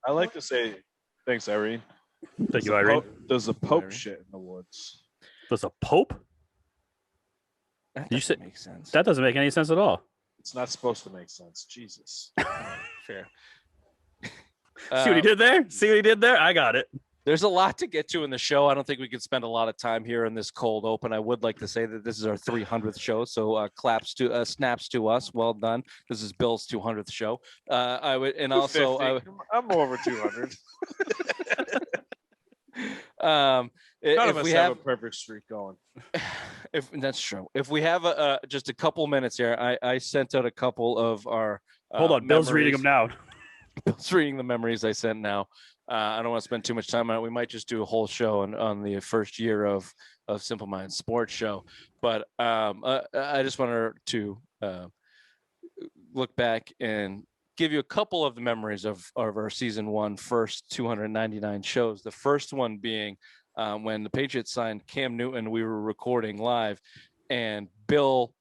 I like to say thanks, Irene. Thank you, Irene. Does the Pope shit in the woods? Does a Pope? That doesn't make sense. That doesn't make any sense at all. It's not supposed to make sense. Jesus. Fair. See what he did there? See what he did there? I got it. There's a lot to get to in the show. I don't think we can spend a lot of time here in this cold open. I would like to say that this is our 300th show, so snaps to us. Well done. This is Bill's 200th show. I'm over 200. None of us have a perfect streak going. If that's true. If we have just a couple minutes here, I sent out a couple of our. Hold on, Bill's reading them now. Bill's reading the memories I sent now. I don't want to spend too much time on it. We might just do a whole show on the first year of Simple Minds Sports Show. But I just wanted to look back and give you a couple of the memories of our season one first 299 shows. The first one being when the Patriots signed Cam Newton. We were recording live, and Bill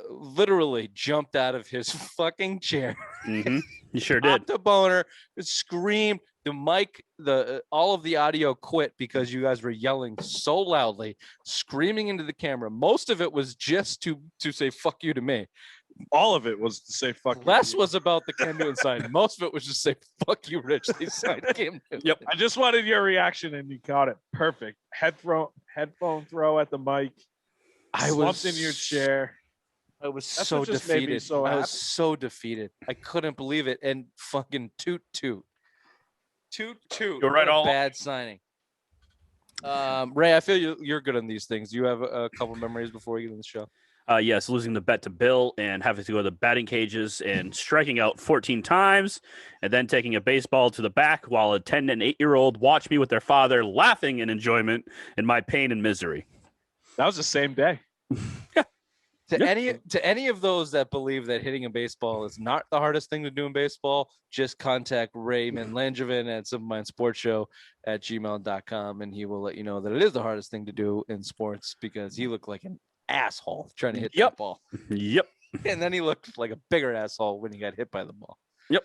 literally jumped out of his fucking chair. Mm-hmm. You sure did. Popped a boner, screamed. The mic, all of the audio quit because you guys were yelling so loudly, screaming into the camera. Most of it was just to say "fuck you" to me. All of it was to say "fuck you." Less was about the Cam Newton sign. Most of it was just say "fuck you, Rich." They signed Cam Newton. Yep. I just wanted your reaction, and you caught it perfect. Headphone throw at the mic. I was in your chair. I was so defeated. I was so defeated. I couldn't believe it. And fucking toot. You're right. All bad signing. Ray, I feel you're good on these things. Do you have a couple memories before you get in the show? Yes, losing the bet to Bill and having to go to the batting cages and striking out 14 times and then taking a baseball to the back while a 10 and 8-year-old watched me with their father laughing in enjoyment in my pain and misery. That was the same day. To any of those that believe that hitting a baseball is not the hardest thing to do in baseball, just contact Raymond Langevin at simplemindsportshow@gmail.com, and he will let you know that it is the hardest thing to do in sports because he looked like an asshole trying to hit that ball. Yep. And then he looked like a bigger asshole when he got hit by the ball. Yep.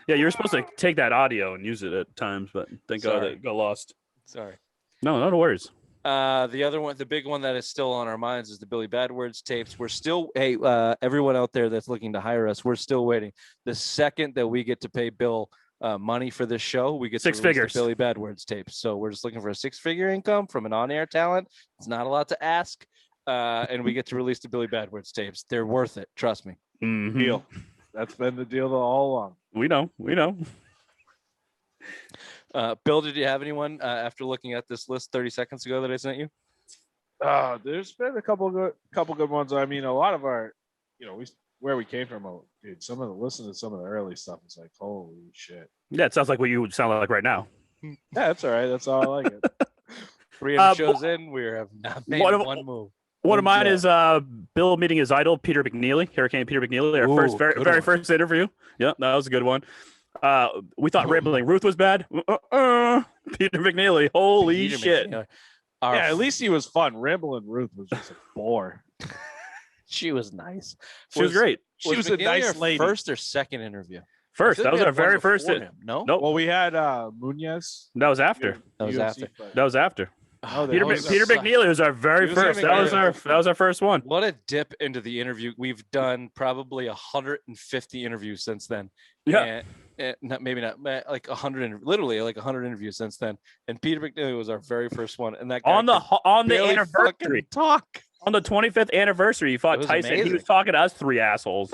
Yeah, you were supposed to take that audio and use it at times, but thank God it got lost. Sorry. No worries. The other one, the big one that is still on our minds is the Billy Bad Words tapes. We're still, everyone out there that's looking to hire us, we're still waiting. The second that we get to pay Bill money for this show, we get six to release figures. The Billy Bad Words tapes. So we're just looking for a 6-figure income from an on-air talent. It's not a lot to ask, and we get to release the Billy Bad Words tapes. They're worth it. Trust me. Mm-hmm. Deal. That's been the deal all along. We know. Bill, did you have anyone after looking at this list 30 seconds ago that I sent you? There's been a couple good ones. I mean, a lot of our, where we came from, dude. Listen to some of the early stuff. It's like, holy shit. Yeah, it sounds like what you would sound like right now. Yeah, that's all right. That's all I like it. 300 shows in, we have not made one move. One of mine is Bill meeting his idol, Peter McNeely, Hurricane Peter McNeely, our very first interview. Yeah, that was a good one. We thought Rambling Ruth was bad. Peter McNeely, holy shit. Yeah, at least he was fun. Rambling Ruth was just a bore. She was nice. She was great. She was a nice lady. First or second interview? First. That was our very first. No? Nope. Well, we had Munez. That was after. That was after. Peter McNeely was our very first. That was our first one. What a dip into the interview. We've done probably 150 interviews since then. Yeah. Maybe not like 100, literally like 100 interviews since then. And Peter McNeely was our very first one. And that guy on the anniversary talk on the 25th anniversary, he fought Tyson. Amazing. He was talking to us three assholes.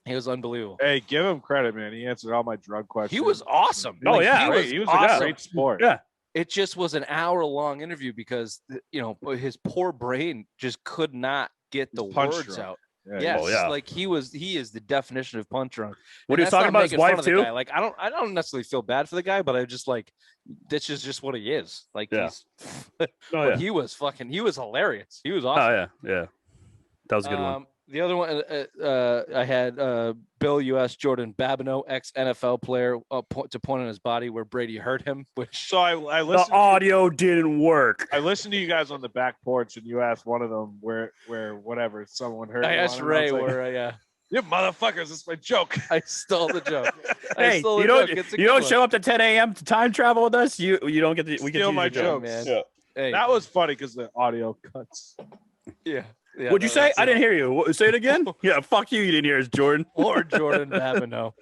He was unbelievable. Hey, give him credit, man. He answered all my drug questions. He was awesome. Oh yeah, he was awesome. A great sport. Yeah. It just was an hour-long interview because his poor brain just could not get the words out. Yeah. Like he is the definition of punch drunk. What he was talking about his wife too. Like I don't necessarily feel bad for the guy, but I just like this is just what he is. Like he was hilarious. He was awesome. Oh yeah. That was a good one. The other one I had Bill U.S. Jordan Babineau, ex-NFL player, to point on his body where Brady hurt him. I listened. The audio didn't work. I listened to you guys on the back porch, and you asked one of them where whatever someone hurt. I asked Ray where You motherfuckers, that's my joke. I stole the joke. Hey, you don't show up to 10 a.m. to time travel with us. You don't get to. We Steal can my joke, jokes. man. Yeah. Hey, That was funny because the audio cuts. yeah. What'd you say? I didn't hear you. Say it again. Yeah, fuck you. You didn't hear us, Jordan. Or Jordan Babineau.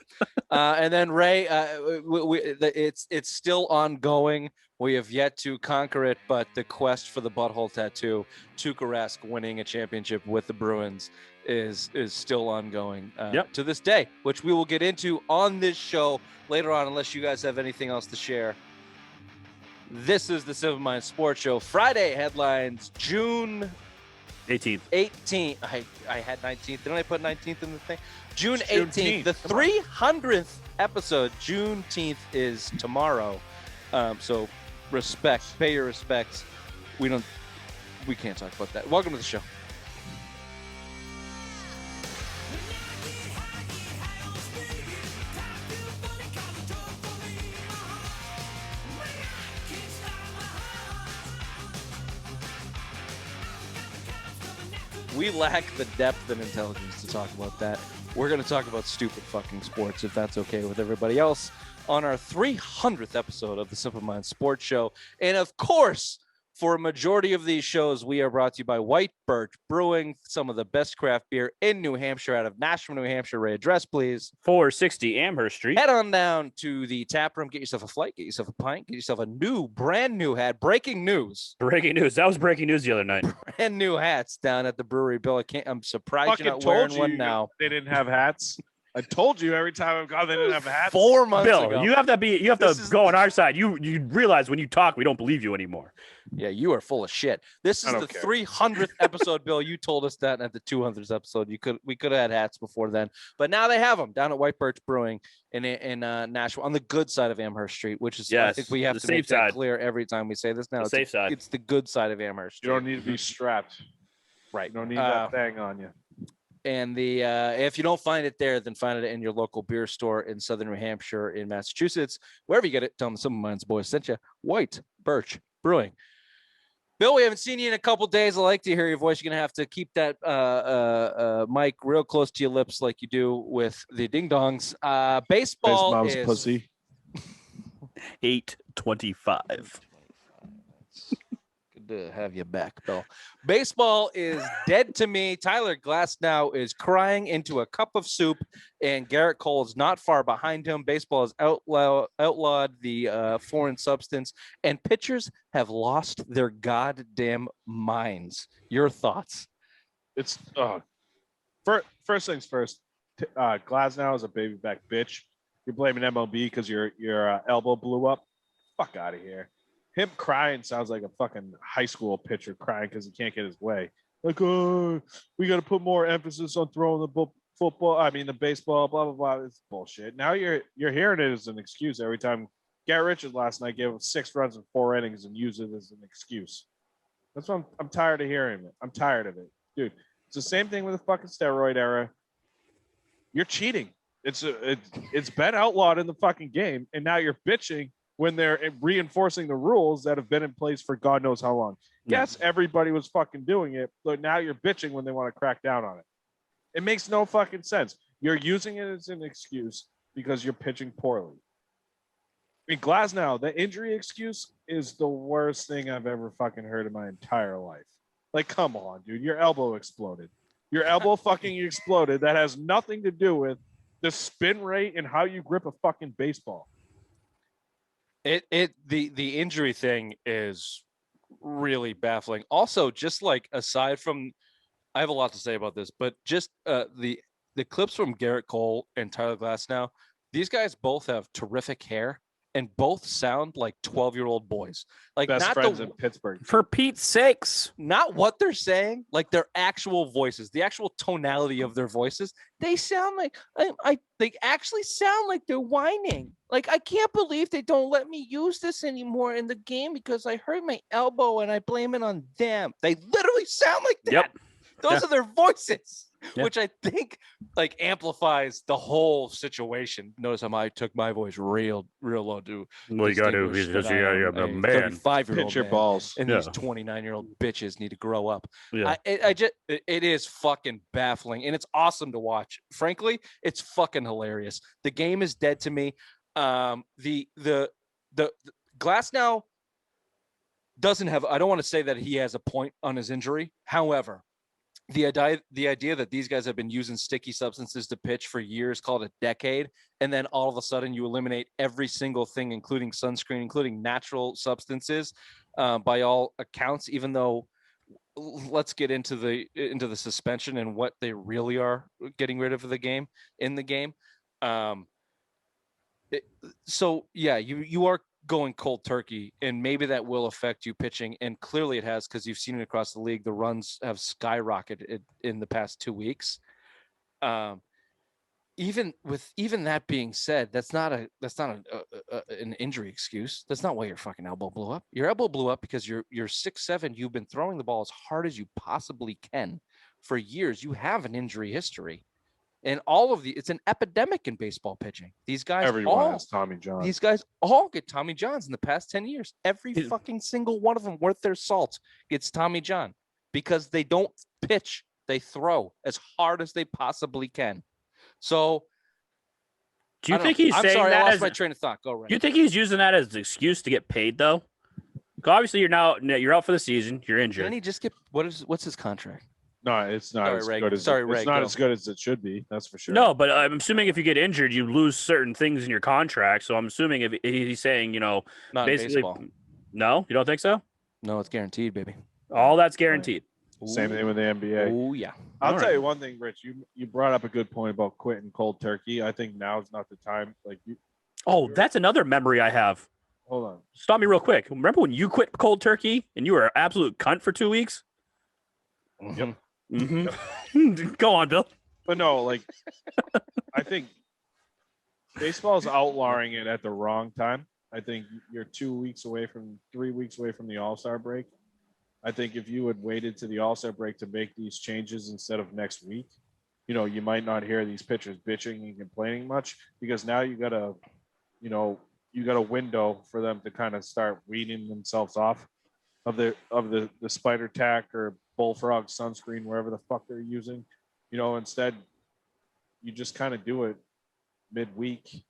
And then Ray, it's still ongoing. We have yet to conquer it, but the quest for the butthole tattoo, Tuukka Rask winning a championship with the Bruins, is still ongoing to this day, which we will get into on this show later on, unless you guys have anything else to share. This is the Simple Minds Sports Show. Friday headlines, June 18th. I had 19th. Didn't I put 19th in the thing? June 18th, the 300th episode. Juneteenth is tomorrow. So pay your respects. We can't talk about that. Welcome to the show. We lack the depth and intelligence to talk about that. We're going to talk about stupid fucking sports, if that's okay with everybody else, on our 300th episode of the Simple Minds Sports Show. And of course, for a majority of these shows, we are brought to you by White Birch Brewing, some of the best craft beer in New Hampshire, out of Nashua, New Hampshire. Ray, address, please. 460 Amherst Street. Head on down to the tap room, get yourself a flight, get yourself a pint, get yourself a brand new hat. Breaking news. Breaking news. That was breaking news the other night. Brand new hats down at the brewery, Bill. I'm surprised Fucking you're not wearing told one you now. They didn't have hats. I told you every time I've gone, they didn't have hats. 4 months Bill, ago. you have to go on our side. You realize when you talk, we don't believe you anymore. Yeah, you are full of shit. This is the 300th episode, Bill. You told us that at the 200th episode. We could have had hats before then, but now they have them down at White Birch Brewing in Nashua on the good side of Amherst Street, which is I think we have to make that clear every time we say this. Now the safe side. It's the good side of Amherst Street. You don't need to be strapped. Right. You don't need that thing on you. And if you don't find it there, then find it in your local beer store in Southern New Hampshire, in Massachusetts, wherever you get it. Tell them Simple Minds boys sent you. White Birch Brewing. Bill, we haven't seen you in a couple days. I like to hear your voice. You're gonna have to keep that mic real close to your lips, like you do with the ding dongs. Baseball mom's is pussy. 8:25. To have you back, Bill. Baseball is dead to me. Tyler Glasnow is crying into a cup of soup, and Garrett Cole is not far behind him. Baseball has outlawed the foreign substance, and pitchers have lost their goddamn minds. Your thoughts? It's first things first. Glasnow is a baby back bitch. You're blaming MLB because your elbow blew up. Fuck out of here. Him crying sounds like a fucking high school pitcher crying because he can't get his way. Like, oh, we got to put more emphasis on throwing the baseball, blah, blah, blah. It's bullshit. Now you're hearing it as an excuse every time. Garrett Richards last night gave him 6 runs in 4 innings and used it as an excuse. That's what I'm tired of hearing it. I'm tired of it. Dude, it's the same thing with the fucking steroid era. You're cheating. It's been outlawed in the fucking game, and now you're bitching when they're reinforcing the rules that have been in place for God knows how long. Yes, everybody was fucking doing it, but now you're bitching when they want to crack down on it. It makes no fucking sense. You're using it as an excuse because you're pitching poorly. I mean, Glasnow, the injury excuse is the worst thing I've ever fucking heard in my entire life. Like, come on, dude. Your elbow exploded. Your elbow fucking exploded. That has nothing to do with the spin rate and how you grip a fucking baseball. The injury thing is really baffling. Also, just like aside from, I have a lot to say about this, but just the clips from Garrett Cole and Tyler Glasnow, these guys both have terrific hair and both sound like 12-year-old boys. Like best not friends in Pittsburgh. For Pete's sakes. Not what they're saying, like their actual voices, the actual tonality of their voices. They sound like they actually sound like they're whining. Like, I can't believe they don't let me use this anymore in the game because I hurt my elbow and I blame it on them. They literally sound like that. Yep. Those are their voices. Yeah. which I think like amplifies the whole situation. Notice how I took my voice real low to Well, you got to distinguish because that you I got am to a man. 35-year-old Pinch your man, balls. and Yeah. these 29-year-old bitches need to grow up. Yeah. It is fucking baffling, and it's awesome to watch. Frankly, it's fucking hilarious. The game is dead to me. The Glass now doesn't have. I don't want to say that he has a point on his injury. However, the idea that these guys have been using sticky substances to pitch for years, called a decade, and then all of a sudden you eliminate every single thing, including sunscreen, including natural substances, by all accounts. Even though, let's get into the suspension and what they really are getting rid of the game in the game. So yeah, you are going cold turkey, and maybe that will affect you pitching, and clearly it has, because you've seen it across the league. The runs have skyrocketed in the past 2 weeks. Even that being said, that's not an injury excuse. That's not why your fucking elbow blew up. Your elbow blew up because you're 6'7". You've been throwing the ball as hard as you possibly can for years. You have an injury history. And it's an epidemic in baseball pitching. These guys Everyone has Tommy John. These guys all get Tommy Johns in the past 10 years. Every fucking single one of them worth their salt gets Tommy John, because they don't pitch. They throw as hard as they possibly can. So Do you think he's I'm saying sorry, that I lost as my train of thought. Go right. you think he's using that as an excuse to get paid though? 'Cause obviously you're out for the season. You're injured. Didn't he just get what's his contract? No, it's not as good as it's not as good as it should be. That's for sure. No, but I'm assuming if you get injured, you lose certain things in your contract. So I'm assuming if he's saying, Not basically, in baseball. No, you don't think so? No, it's guaranteed, baby. All that's guaranteed. Same thing with the NBA. Oh yeah. I'll tell you one thing, Rich. You brought up a good point about quitting cold turkey. I think now's not the time. Oh, that's another memory I have. Hold on. Stop me real quick. Remember when you quit cold turkey and you were an absolute cunt for 2 weeks? Yep. Mm-hmm. Go on, Bill. But no, I think baseball's outlawing it at the wrong time. I think you're 3 weeks away from the All-Star break. I think if you had waited to the All-Star break to make these changes instead of next week, you might not hear these pitchers bitching and complaining much, because now you got a window for them to kind of start weaning themselves off of the spider tack or bullfrog sunscreen, wherever the fuck they're using. Instead you just kind of do it midweek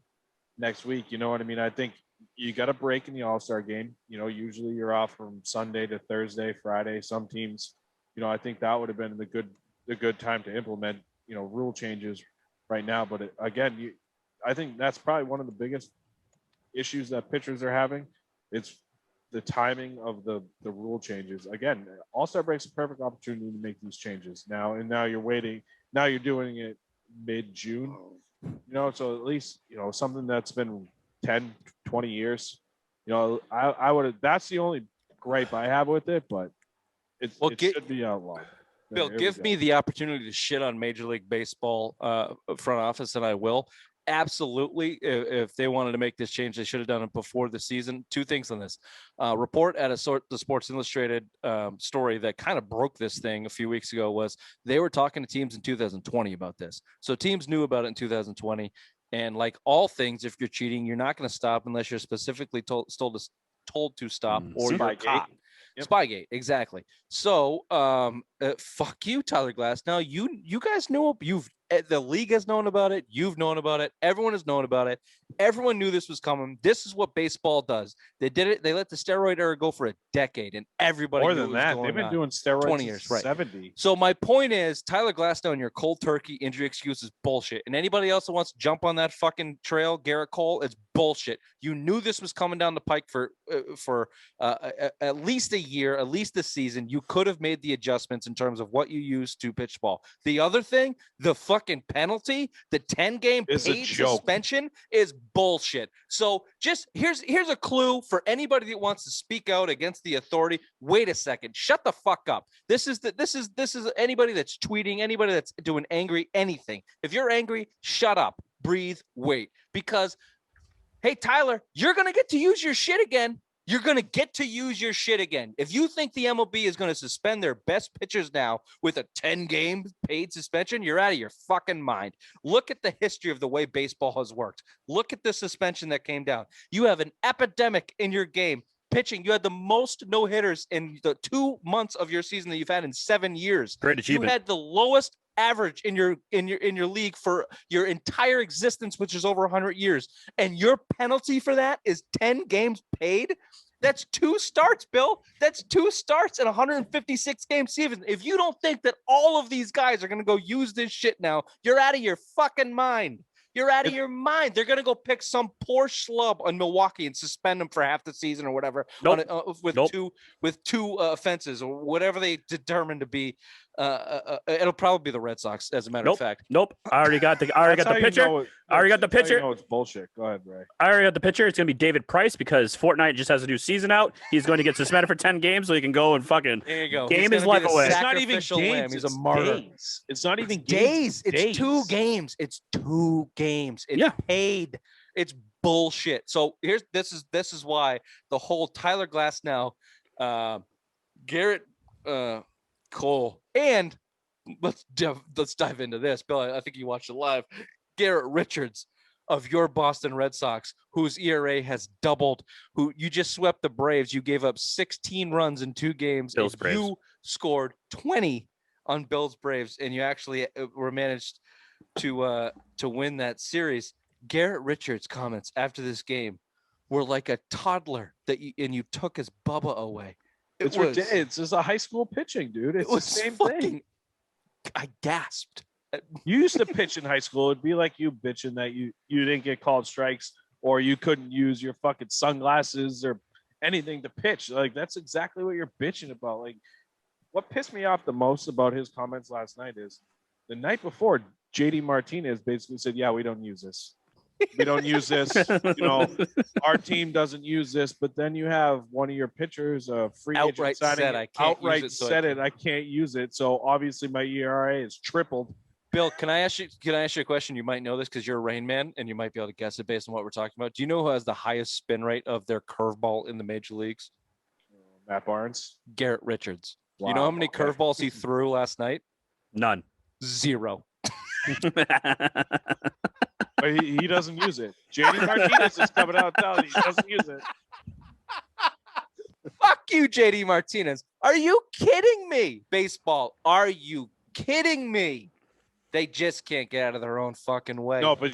next week. You know what I mean? I think you got a break in the All-Star game. Usually you're off from Sunday to Thursday, Friday. Some teams, I think that would have been the good time to implement, rule changes right now. But again, I think that's probably one of the biggest issues that pitchers are having. It's the timing of the rule changes. Again, All-Star break's a perfect opportunity to make these changes now. And now you're waiting. Now you're doing it mid-June. So at least, something that's been 10, 20 years. I would have. That's the only gripe I have with it, but it should be outlawed. Bill, give me the opportunity to shit on Major League Baseball front office, and I will. Absolutely. If they wanted to make this change, they should have done it before the season. Two things on this. Report at the Sports Illustrated story that kind of broke this thing a few weeks ago was they were talking to teams in 2020 about this. So teams knew about it in 2020. And like all things, if you're cheating, you're not going to stop unless you're specifically told to stop or you're caught. Yep. Spygate, exactly. So, fuck you, Tyler Glass. Now you guys knew. The league has known about it. You've known about it. Everyone has known about it. Everyone knew this was coming. This is what baseball does. They did it. They let the steroid era go for a decade, and everybody more than that. They've been doing steroids 20 years, since right? 70. So my point is, Tyler Glasnow and your cold turkey injury excuse is bullshit. And anybody else that wants to jump on that fucking trail, Garrett Cole, it's bullshit. You knew this was coming down the pike for at least a year, at least a season. You could have made the adjustments in terms of what you use to pitch ball. The other thing, the fucking penalty, the 10-game paid suspension is bullshit. So just here's a clue for anybody that wants to speak out against the authority. Wait a second, shut the fuck up. This is anybody that's tweeting, anybody that's doing angry anything. If you're angry, shut up, breathe, wait. Because hey, Tyler, you're gonna get to use your shit again. You're going to get to use your shit again. If you think the MLB is going to suspend their best pitchers now with a 10-game paid suspension, you're out of your fucking mind. Look at the history of the way baseball has worked. Look at the suspension that came down. You have an epidemic in your game. Pitching, you had the most no-hitters in the 2 months of your season that you've had in 7 years. Great achievement. You had the lowest average in your league for your entire existence, which is over 100 years, and your penalty for that is 10 games paid. That's 2 starts, Bill. That's 2 starts in 156 game season. If you don't think that all of these guys are going to go use this shit now, you're out of your fucking mind. You're out of your mind. They're going to go pick some poor schlub on Milwaukee and suspend him for half the season or whatever. Nope. With two offenses or whatever they determine to be. It'll probably be the Red Sox, as a matter of fact. Nope. I already got the pitcher. I already got the pitcher. It's bullshit. Go ahead, Ray. I already got the pitcher. It's going to be David Price because Fortnite just has a new season out. He's going to get suspended for 10 games so he can go and fucking There you go. game his life away. It's not even games. Lamb. He's a martyr. Days. It's not even Days. It's It's 2 games. It's 2 games. It's paid. It's bullshit. So this is why the whole Tyler Glasnow, Garrett Cole, and let's dive into this. Bill, I think you watched it live. Garrett Richards of your Boston Red Sox, whose ERA has doubled, who you just swept the Braves. You gave up 16 runs in 2 games. Bills Braves. You scored 20 on Bills Braves, and you actually were managed to win that series. Garrett Richards' comments after this game were like a toddler that you took his Bubba away. It's just a high school pitching, dude. It's the same thing. I gasped. You used to pitch in high school. It'd be like you bitching that you didn't get called strikes or you couldn't use your fucking sunglasses or anything to pitch. Like, that's exactly what you're bitching about. Like, what pissed me off the most about his comments last night is the night before, JD Martinez basically said, yeah, we don't use this. We don't use this. Our team doesn't use this. But then you have one of your pitchers, free agent signing, I can't use it. So obviously my ERA is tripled. Bill, can I ask you a question? You might know this because you're a Rain Man and you might be able to guess it based on what we're talking about. Do you know who has the highest spin rate of their curveball in the major leags? Matt Barnes. Garrett Richards. Wow, you know how many curveballs he threw last night? None. 0. But he doesn't use it. JD Martinez is coming out telling he doesn't use it. Fuck you, JD Martinez. Are you kidding me? Baseball. Are you kidding me? They just can't get out of their own fucking way. No, but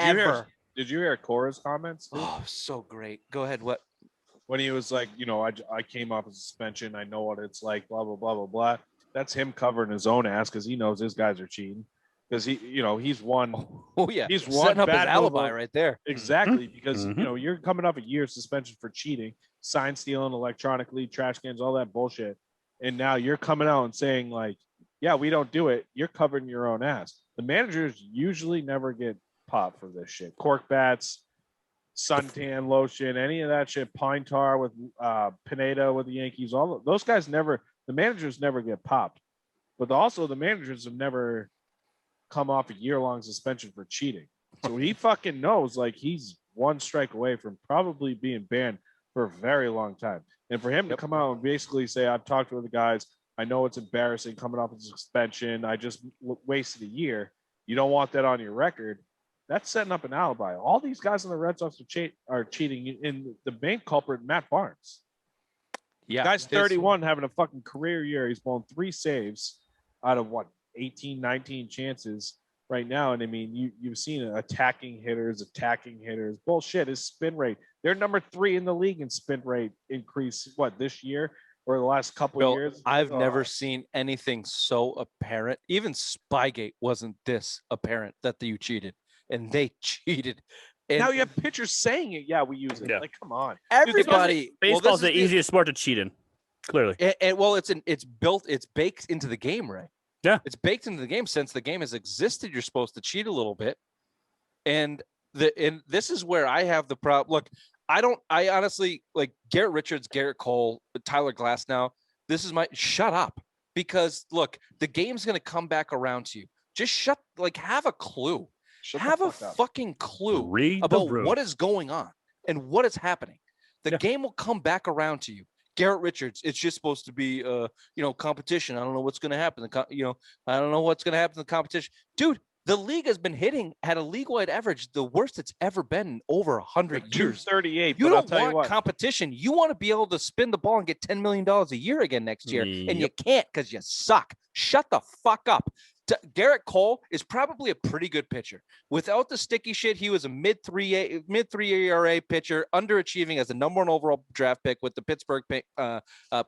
did you hear Cora's comments? Oh, so great. Go ahead. What? When he was like, I came off a suspension. I know what it's like, blah, blah, blah, blah, blah. That's him covering his own ass because he knows his guys are cheating. Because he's won. Oh yeah, he's won. Setting up his alibi right there. Exactly, because you're coming off a year suspension for cheating, sign stealing electronically, trash cans, all that bullshit, and now you're coming out and saying like, yeah, we don't do it. You're covering your own ass. The managers usually never get popped for this shit. Cork bats, suntan lotion, any of that shit. Pine tar with Pineda with the Yankees. All those guys never. The managers never get popped, but also the managers have never come off a year-long suspension for cheating. So he fucking knows like he's 1 strike away from probably being banned for a very long time. And for him to come out and basically say, I've talked to the guys, I know it's embarrassing coming off a suspension, I just wasted a year. You don't want that on your record. That's setting up an alibi. All these guys in the Red Sox are cheating. In the main culprit, Matt Barnes. Yeah, guy's 31, having a fucking career year. He's blown 3 saves out of 18, 19 chances right now. And I mean, you've seen attacking hitters. Bullshit. His spin rate. They're number 3 in the league in spin rate increase. This year or the last couple of years? I've never seen anything so apparent. Even Spygate wasn't this apparent that you cheated, and they cheated. And now you have pitchers saying it. Yeah, we use it. Yeah. Like, come on. Everybody. Baseball's the easiest sport to cheat in. Clearly. It's baked into the game, Ray. Yeah, it's baked into the game. Since the game has existed, you're supposed to cheat a little bit, and this is where I have the problem. Look, I honestly like Garrett Richards, Garrett Cole, Tyler Glasnow. Shut up, because look, the game's gonna come back around to you. Just have a clue, have a fucking clue about what is going on and what is happening. The game will come back around to you. Garrett Richards, it's just supposed to be, competition. I don't know what's going to happen. I don't know what's going to happen in the competition. Dude, the league has been hitting at a league-wide average, the worst it's ever been in over 100 years. 238. You but I'll don't tell you want what. competition. You want to be able to spin the ball and get $10 million a year again next year, and you can't because you suck. Shut the fuck up. Garrett Cole is probably a pretty good pitcher. Without the sticky shit, he was a mid-3 ERA pitcher, underachieving as the #1 overall draft pick with the Pittsburgh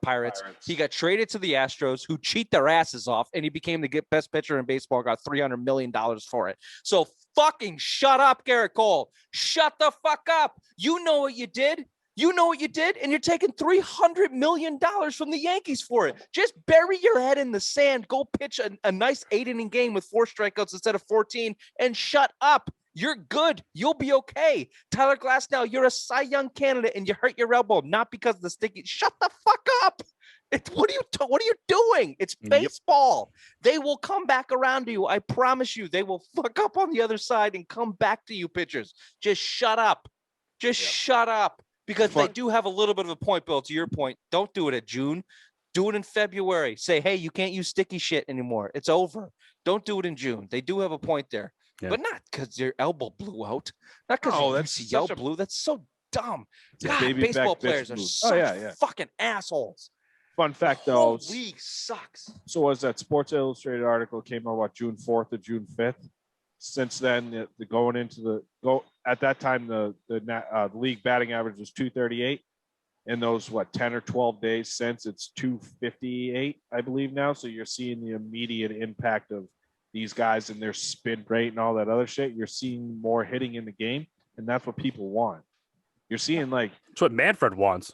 Pirates. He got traded to the Astros, who cheat their asses off, and he became the best pitcher in baseball, got $300 million for it. So fucking shut up, Garrett Cole. Shut the fuck up. You know what you did. You know what you did, and you're taking $300 million from the Yankees for it. Just bury your head in the sand. Go pitch a nice 8-inning game with 4 strikeouts instead of 14, and shut up. You're good. You'll be okay. Tyler Glasnow, you're a Cy Young candidate, and you hurt your elbow, not because of the sticky. Shut the fuck up. What are you doing? It's baseball. They will come back around to you. I promise you. They will fuck up on the other side and come back to you, pitchers. Just shut up. Just shut up. Because they do have a little bit of a point, Bill, to your point. Don't do it at June. Do it in February. Say, hey, you can't use sticky shit anymore. It's over. Don't do it in June. They do have a point there. Yeah. But not because your elbow blew out. Not because your UCL blew. That's so dumb. God, baseball players are such fucking assholes. Fun fact, the though. The league sucks. So was that Sports Illustrated article came out, June 4th or June 5th? Since then, at that time, the league batting average was 238. In those 10 or 12 days since, it's 258, I believe now. So you're seeing the immediate impact of these guys and their spin rate and all that other shit. You're seeing more hitting in the game, and that's what people want. You're seeing it's what Manfred wants.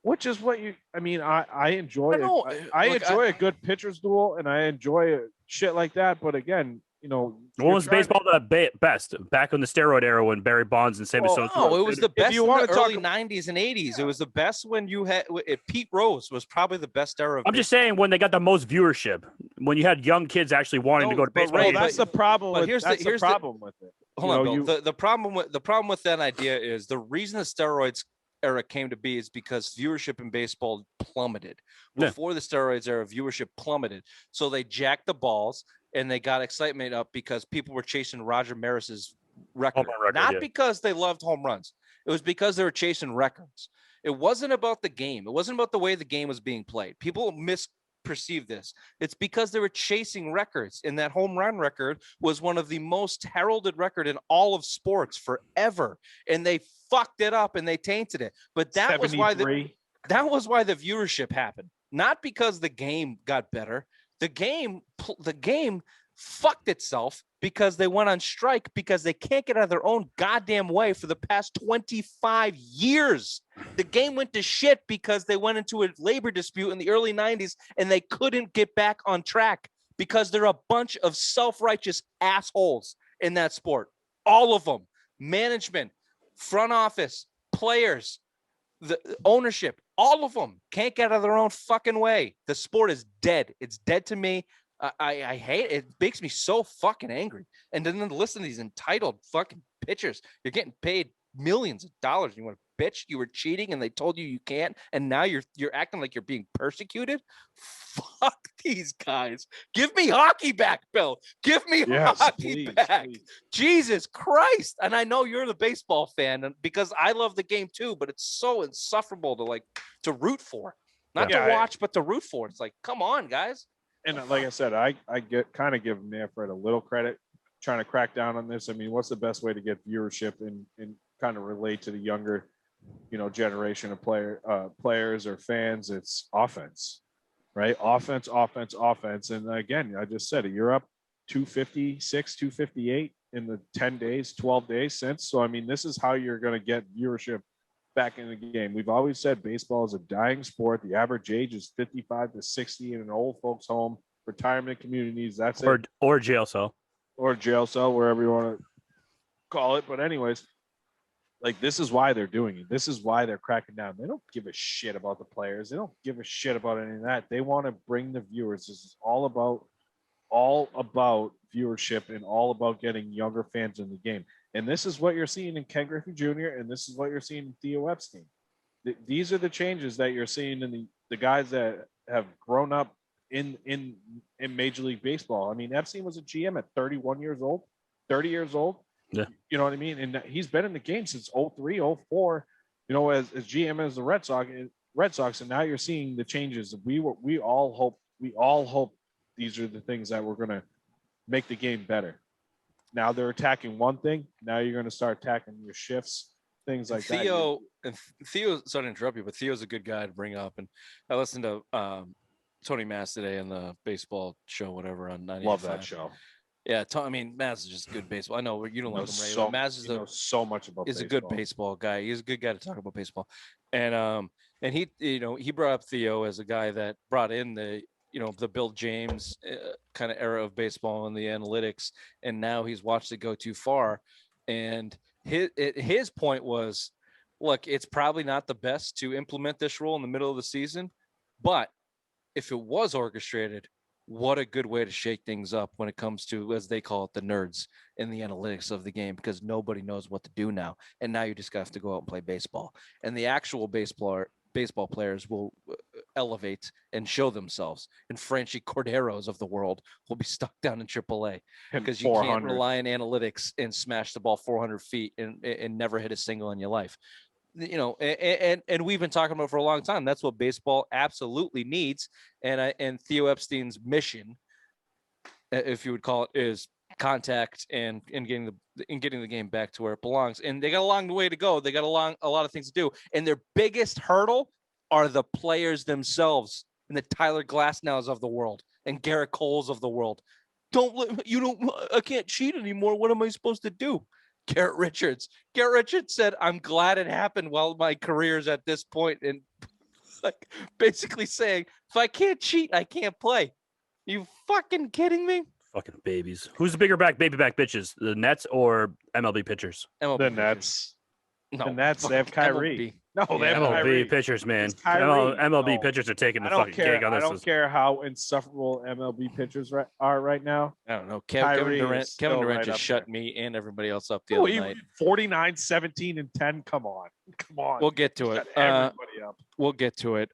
Which is what I enjoy it. I enjoy a good pitcher's duel, and I enjoy shit like that. But again, what was baseball the best back in the steroid era when Barry Bonds and Sammy Sosa? No, it was the best in the early 90s and 80s. It was the best when you had Pete Rose was probably the best era. I'm just saying when they got the most viewership, when you had young kids actually wanting to go to baseball. Well, that's the problem. But here's the problem with it. Hold on, Bill. The problem with that idea is the reason the steroids era came to be is because viewership in baseball plummeted. Before the steroids era, viewership plummeted. So they jacked the balls and they got excitement up because people were chasing Roger Maris's record. Not because they loved home runs. It was because they were chasing records. It wasn't about the game. It wasn't about the way the game was being played. People misperceive this. It's because they were chasing records, and that home run record was one of the most heralded record in all of sports forever. And they fucked it up and they tainted it. But that was why the viewership happened. Not because the game got better. The game fucked itself because they went on strike because they can't get out of their own goddamn way for the past 25 years. The game went to shit because they went into a labor dispute in the early 90s and they couldn't get back on track because they're a bunch of self-righteous assholes in that sport. All of them. Management, front office, players, the ownership, all of them can't get out of their own fucking way. The sport is dead. It's dead to me. I hate it. It makes me so fucking angry. And then listen to these entitled fucking pitchers. You're getting paid millions of dollars. You want to bitch? You were cheating and they told you can't. And now you're acting like you're being persecuted. Fuck these guys. Give me hockey back, Bill. Give me hockey back. Please. Jesus Christ. And I know you're the baseball fan because I love the game too, but it's so insufferable to root for. Not to watch, but to root for. It's like, come on, guys. And like I said, I kind of give Manfred a little credit trying to crack down on this. I mean, what's the best way to get viewership and kind of relate to the younger, generation of players or fans? It's offense, right? Offense. And again, I just said it. You're up 256, 258 in the 10 days, 12 days since. So, I mean, this is how you're going to get viewership back in the game. We've always said baseball is a dying sport. The average age is 55 to 60 in an old folks home, retirement communities. That's it. Or jail cell. Or jail cell, wherever you want to call it. But anyways, this is why they're doing it. This is why they're cracking down. They don't give a shit about the players. They don't give a shit about any of that. They want to bring the viewers. This is all about viewership and all about getting younger fans in the game. And this is what you're seeing in Ken Griffey Jr. and this is what you're seeing in Theo Epstein. these are the changes that you're seeing in the guys that have grown up in Major League Baseball. I mean, Epstein was a GM at 31 years old, 30 years old. Yeah. You know what I mean? And he's been in the game since 03, 04, as GM as the Red Sox. And now you're seeing the changes. We all hope these are the things that we're going to make the game better. Now they're attacking one thing. Now you're going to start attacking your shifts, things like Theo, sorry to interrupt you, but Theo's a good guy to bring up. And I listened to Tony Mass today on the baseball show, whatever, on 95. Love that show. Yeah, Mass is just good baseball. I know you don't like him, Ray. So, Mass is so much about. Is baseball. A good baseball guy. He's a good guy to talk about baseball. And he brought up Theo as a guy that brought in the Bill James kind of era of baseball and the analytics, and now he's watched it go too far. And his point was, look, it's probably not the best to implement this rule in the middle of the season, but if it was orchestrated, what a good way to shake things up when it comes to, as they call it, the nerds in the analytics of the game, because nobody knows what to do now. And now you just have to go out and play baseball. And the actual baseball players will elevate and show themselves. And Franchi Corderos of the world will be stuck down in AAA because you can't rely on analytics and smash the ball 400 feet and never hit a single in your life. And we've been talking about for a long time. That's what baseball absolutely needs. And Theo Epstein's mission, if you would call it, is contact and getting the game back to where it belongs. And they got a long way to go. They got a lot of things to do. And their biggest hurdle are the players themselves and the Tyler Glasnows of the world and Garrett Coles of the world. I can't cheat anymore. What am I supposed to do? Garrett Richards said, I'm glad it happened while my career is at this point. And like basically saying, if I can't cheat, I can't play. You fucking kidding me? Fucking babies. Who's the bigger baby back bitches? The Nets or MLB pitchers? The Nets. No, the Nets. They have Kyrie. MLB. No, they have MLB pitchers, man. MLB pitchers are taking the fucking cake on this. I don't care how insufferable MLB pitchers are right now. I don't know. Kevin Durant just shut me and everybody else up the other night. 49, 17, and 10. Come on. We'll get to it. Everybody up. We'll get to it.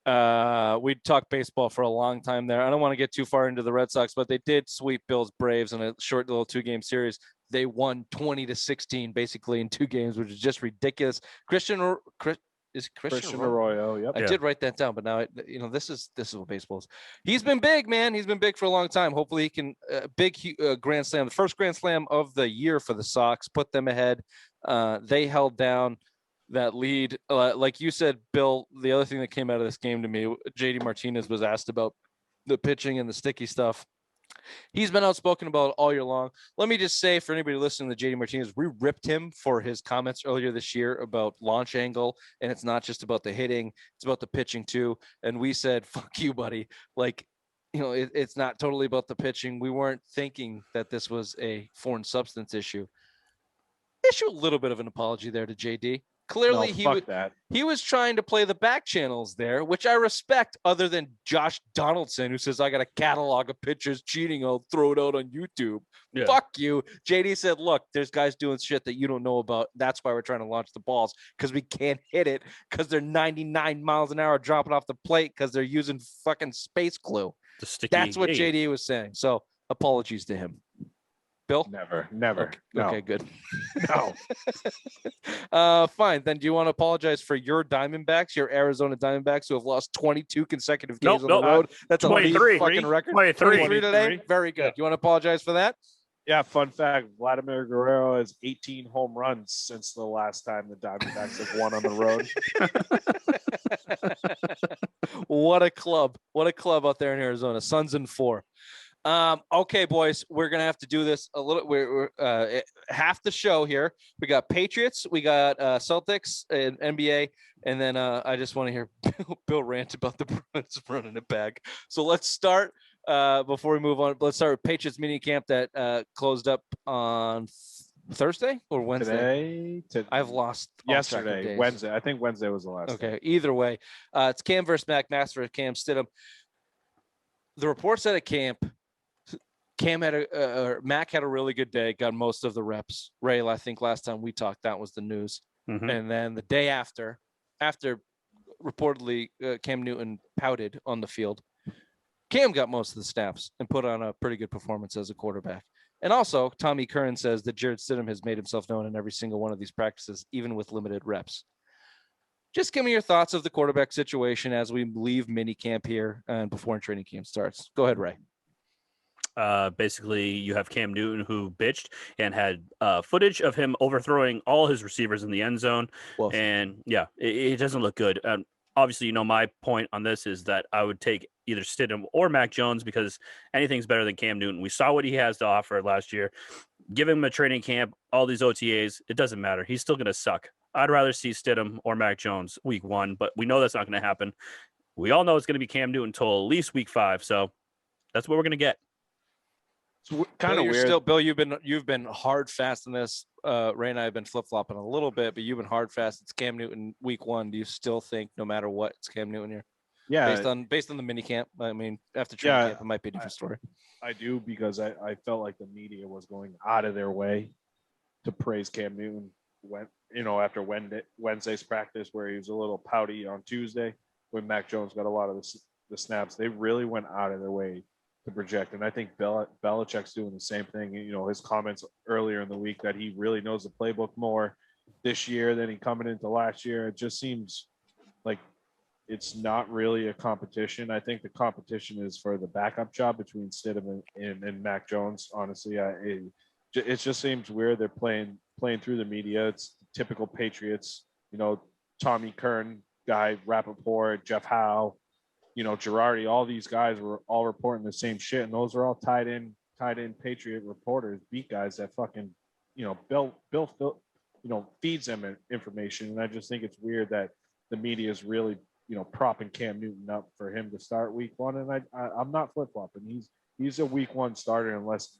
We talked baseball for a long time there. I don't want to get too far into the Red Sox, but they did sweep Bills Braves in a short little 2-game series. They won 20-16 basically in 2 games, which is just ridiculous. Christian Arroyo. Yep. I did write that down, but now this is what baseball is. He's been big, man. He's been big for a long time. Hopefully he can big grand slam, the first grand slam of the year for the Sox, put them ahead. They held down that lead. Like you said, Bill, the other thing that came out of this game to me, JD Martinez was asked about the pitching and the sticky stuff. He's been outspoken about it all year long. Let me just say for anybody listening to JD Martinez, we ripped him for his comments earlier this year about launch angle. And it's not just about the hitting, it's about the pitching too. And we said, fuck you, buddy. It's not totally about the pitching. We weren't thinking that this was a foreign substance issue. Issue a little bit of an apology there to JD. Clearly, he was trying to play the back channels there, which I respect, other than Josh Donaldson, who says, I got a catalog of pitchers cheating. I'll throw it out on YouTube. Yeah. Fuck you. JD said, look, there's guys doing shit that you don't know about. That's why we're trying to launch the balls, because we can't hit it because they're 99 miles an hour dropping off the plate because they're using fucking space glue. That's what JD was saying. So apologies to him. Bill? Never. Okay, No. Okay, good. No. Fine. Then do you want to apologize for your Diamondbacks, your Arizona Diamondbacks, who have lost 22 consecutive games on the road? That's a 23 fucking record. 23 today. Very good. You want to apologize for that? Yeah, fun fact, Vladimir Guerrero has 18 home runs since the last time the Diamondbacks have won on the road. What a club. What a club out there in Arizona. Suns in 4. Okay, boys, we're going to have to do this a little. We're half the show here. We got Patriots, we got Celtics and NBA. And then I just want to hear Bill rant about the Bruins running it back. So let's start before we move on. Let's start with Patriots Mini Camp that closed up on Thursday or Wednesday. I've lost yesterday, Wednesday. I think Wednesday was the last. Okay. Day. Either way, it's Cam versus Mac. Max versus Cam Stidham. The report said at camp, Mac had a really good day, got most of the reps. Ray, I think last time we talked, that was the news. Mm-hmm. And then the day after reportedly Cam Newton pouted on the field. Cam got most of the snaps and put on a pretty good performance as a quarterback. And also, Tommy Curran says that Jarrett Stidham has made himself known in every single one of these practices, even with limited reps. Just give me your thoughts of the quarterback situation as we leave mini camp here and before training camp starts. Go ahead, Ray. Basically, you have Cam Newton who bitched and had footage of him overthrowing all his receivers in the end zone. Well, and yeah, it doesn't look good. Obviously, my point on this is that I would take either Stidham or Mac Jones because anything's better than Cam Newton. We saw what he has to offer last year. Give him a training camp, all these OTAs, it doesn't matter. He's still going to suck. I'd rather see Stidham or Mac Jones week 1, but we know that's not going to happen. We all know it's going to be Cam Newton until at least week 5, so that's what we're going to get. It's kind of weird. Still, Bill, you've been hard fast in this. Ray and I have been flip flopping a little bit, but you've been hard fast. It's Cam Newton week 1. Do you still think, no matter what, it's Cam Newton here? Yeah, based on the mini camp. I mean, after training camp, it might be a different story. I do because I felt like the media was going out of their way to praise Cam Newton after Wednesday's practice where he was a little pouty on Tuesday when Mac Jones got a lot of the snaps. They really went out of their way to project, and I think Belichick's doing the same thing. His comments earlier in the week that he really knows the playbook more this year than he coming into last year. It just seems like it's not really a competition. I think the competition is for the backup job between Stidham and Mac Jones. Honestly, it just seems weird. They're playing through the media. It's typical Patriots. Tommy Curran guy, Rappaport, Jeff Howe, Girardi. All these guys were all reporting the same shit, and those are all tied in Patriot reporters, beat guys that fucking Bill feeds them information. And I just think it's weird that the media is really propping Cam Newton up for him to start week 1. And I'm not flip-flopping. He's a week 1 starter unless,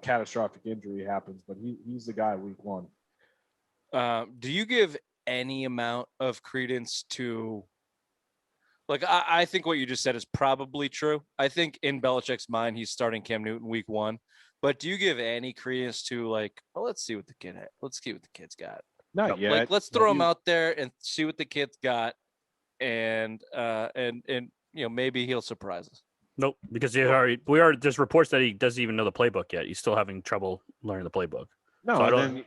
catastrophic injury happens, but he's the guy week 1. Do you give any amount of credence to, I think what you just said is probably true. I think in Belichick's mind, he's starting Cam Newton week 1, but do you give any credence to let's see what the kid's got? Not yet. Let's throw him out there and see what the kid's got. And maybe he'll surprise us. Nope, because there's reports that he doesn't even know the playbook yet. He's still having trouble learning the playbook. No, so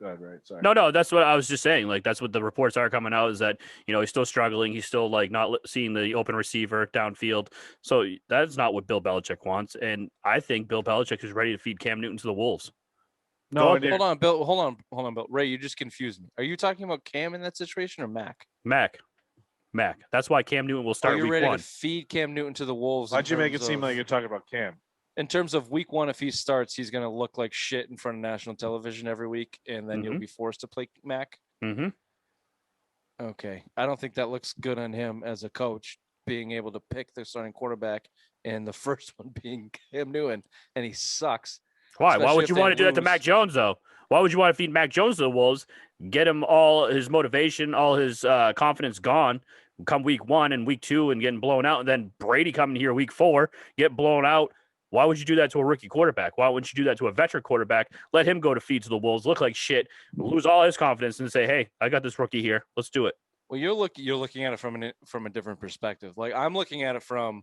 go ahead, right? Sorry. No, that's what I was just saying. That's what the reports are coming out, is that he's still struggling. He's still not seeing the open receiver downfield. So that's not what Bill Belichick wants. And I think Bill Belichick is ready to feed Cam Newton to the wolves. No, hold on, Bill. Hold on, Bill. Ray, you just confused me. Are you talking about Cam in that situation or Mac? Mac. That's why Cam Newton will start week 1. Are you ready to feed Cam Newton to the wolves? Why'd you make it seem like you're talking about Cam? In terms of week 1, if he starts, he's going to look like shit in front of national television every week, and then you'll be forced to play Mac? Mm-hmm. Okay. I don't think that looks good on him as a coach, being able to pick their starting quarterback, and the first one being Cam Newton, and he sucks. Why? Why would you want to do that to Mac Jones, though? Why would you want to feed Mac Jones to the wolves, get him all his motivation, all his confidence gone, come week 1 and week 2 and getting blown out, and then Brady coming here week 4, get blown out? Why would you do that to a rookie quarterback? Why wouldn't you do that to a veteran quarterback? Let him go to feed to the wolves, look like shit, lose all his confidence, and say, "Hey, I got this rookie here. Let's do it." Well, you're looking at it from a different perspective. I'm looking at it from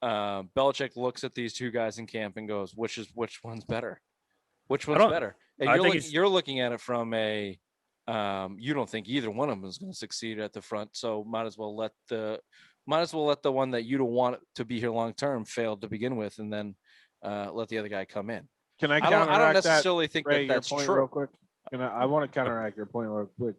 Belichick looks at these two guys in camp and goes, "Which one's better? Which one's better?" And you're looking at it from a you don't think either one of them is going to succeed at the front, so might as well let the one that you don't want to be here long term fail to begin with, and then let the other guy come in. Can I don't necessarily think Ray, that's true. Real quick. I want to counteract your point real quick.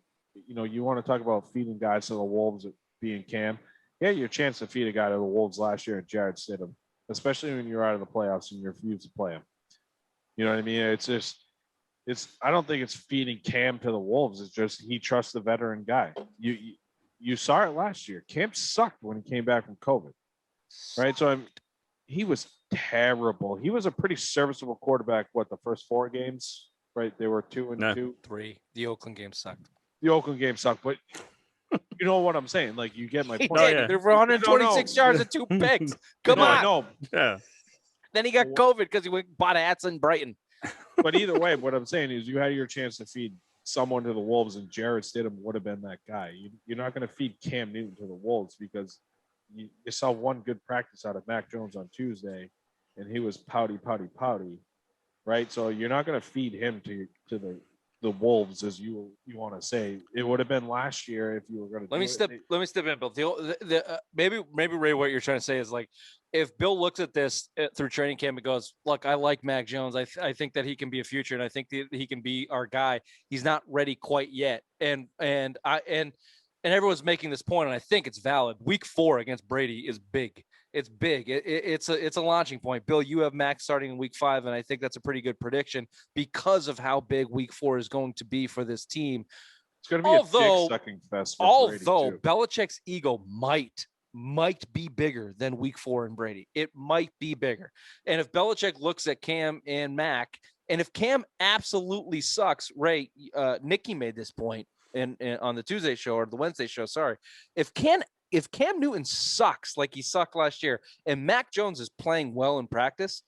You want to talk about feeding guys to the wolves being Cam. You had your chance to feed a guy to the wolves last year at Jarrett Stidham, especially when you're out of the playoffs and you refuse to play him. You know what I mean? I don't think it's feeding Cam to the wolves. It's just he trusts the veteran guy. You saw it last year. Cam sucked when he came back from COVID, right? So he was terrible. He was a pretty serviceable quarterback. The first 4 games, right? They were 2-2, 3. The Oakland game sucked. But you know what I'm saying? You get my point. There were 126 yards and 2 picks. Come on. I know. Yeah. Then he got COVID because he went bought hats in Brighton. But either way, what I'm saying is you had your chance to feed someone to the Wolves, and Jared Stidham would have been that guy. You're not going to feed Cam Newton to the Wolves because you saw one good practice out of Mac Jones on Tuesday, and he was pouty, right? So you're not going to feed him to the Wolves, as you want to say. It would have been last year if you were going to. Let me step in, Bill. Maybe Ray, what you're trying to say is like, if Bill looks at this through training camp and goes, "Look, I like Mac Jones. I think that he can be a future, and I think that he can be our guy. He's not ready quite yet." And everyone's making this point, and I think it's valid. Week 4 against Brady is big. It's big. It's a launching point. Bill, you have Mac starting in week 5, and I think that's a pretty good prediction because of how big week 4 is going to be for this team. It's going to be a dick-sucking fest for Brady, too. Belichick's ego might be bigger than week 4 in Brady. It might be bigger. And if Belichick looks at Cam and Mac, and if Cam absolutely sucks, Ray, Nikki made this point on the Tuesday show or the Wednesday show, sorry. If Cam Newton sucks like he sucked last year and Mac Jones is playing well in practice,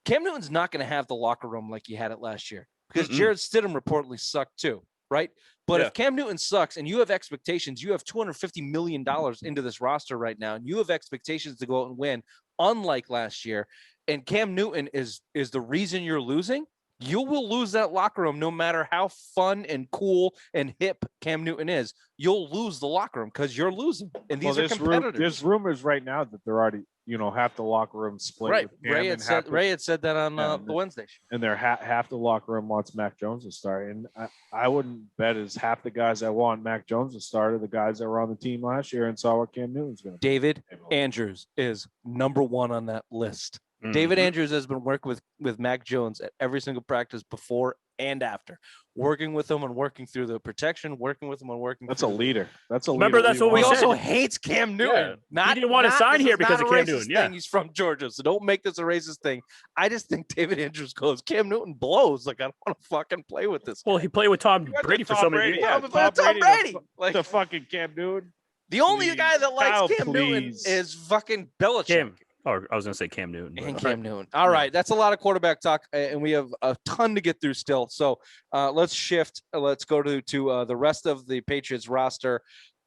Cam Newton's not going to have the locker room like he had it last year because Jared Stidham reportedly sucked too, right? But if Cam Newton sucks and you have expectations, you have $250 million into this roster right now, and you have expectations to go out and win, unlike last year, and Cam Newton is the reason you're losing, you will lose that locker room no matter how fun and cool and hip Cam Newton is. You'll lose the locker room because you're losing. And these are competitors. There's rumors right now that they're already, half the locker room split. Right. Ray had said that on the Wednesday show. And they're half the locker room wants Mac Jones to start. And I wouldn't bet as half the guys that want Mac Jones to start are the guys that were on the team last year and saw what Cam Newton's going to do. David Andrews is number 1 on that list. Mm-hmm. David Andrews has been working with Mac Jones at every single practice before and after, working with him and working through the protection, working with him and working. That's a leader. Remember, that's what we said. also hates Cam Newton. He didn't want to sign here because of Cam Newton. Yeah, he's from Georgia, so don't make this a racist thing. I just think David Andrews goes, Cam Newton blows. Like, I don't want to fucking play with this guy. Well, he played with Tom Brady for so many years. Yeah, Tom Brady. Like the fucking Cam Newton. The only guy that likes Cam Newton is fucking Belichick. Or I was going to say Cam Newton. And Cam Newton. All right. That's a lot of quarterback talk, and we have a ton to get through still. So let's shift. Let's go to the rest of the Patriots roster.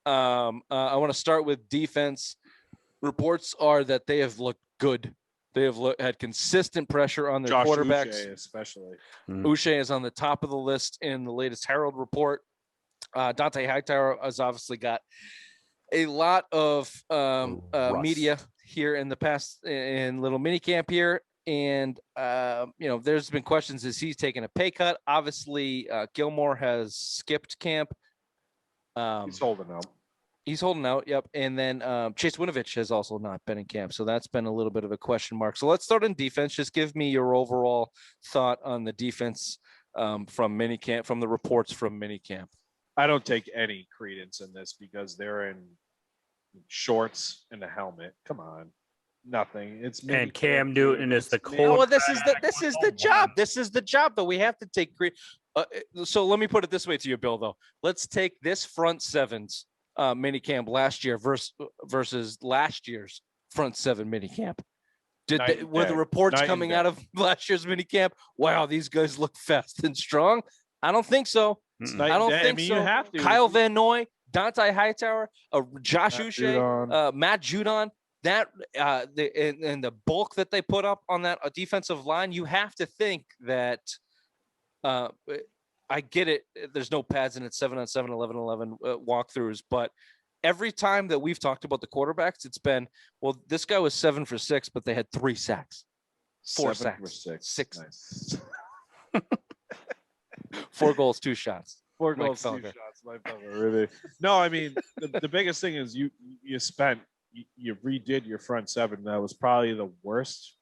I want to start with defense. Reports are that they have looked good. They have had consistent pressure on their quarterbacks. Uche especially. Uche is on the top of the list in the latest Herald report. Dante Hightower has obviously got a lot of media here in the past in little mini camp here. And, there's been questions as he's taken a pay cut. Obviously, Gilmore has skipped camp. He's holding out. He's holding out. Yep. And then Chase Winovich has also not been in camp. So that's been a little bit of a question mark. So let's start on defense. Just give me your overall thought on the defense from mini camp, from the reports from mini camp. I don't take any credence in this because they're in shorts and a helmet. Come on, nothing. It's and Cam Newton is the cold. Well, this is the job. This is the job that we have to take. So let me put it this way to you, Bill. Though, let's take this front sevens mini camp last year versus last year's front 7 mini camp. Were the reports coming out of last year's mini camp? Wow, these guys look fast and strong. I don't think so. I don't think so. You have to. Kyle Van Noy, Dante Hightower, Josh Uche, Matt Judon, and the bulk that they put up on that defensive line, you have to think that I get it. There's no pads in it, 7-on-7, 11-11 walkthroughs, but every time that we've talked about the quarterbacks, it's been, well, this guy was 7 for 6, but they had 3 sacks, 4 sacks, 6. Nice. 4 goals, 2 shots. 4 goals, 2 shots. Really. No, I mean, the biggest thing is you redid your front 7. That was probably the worst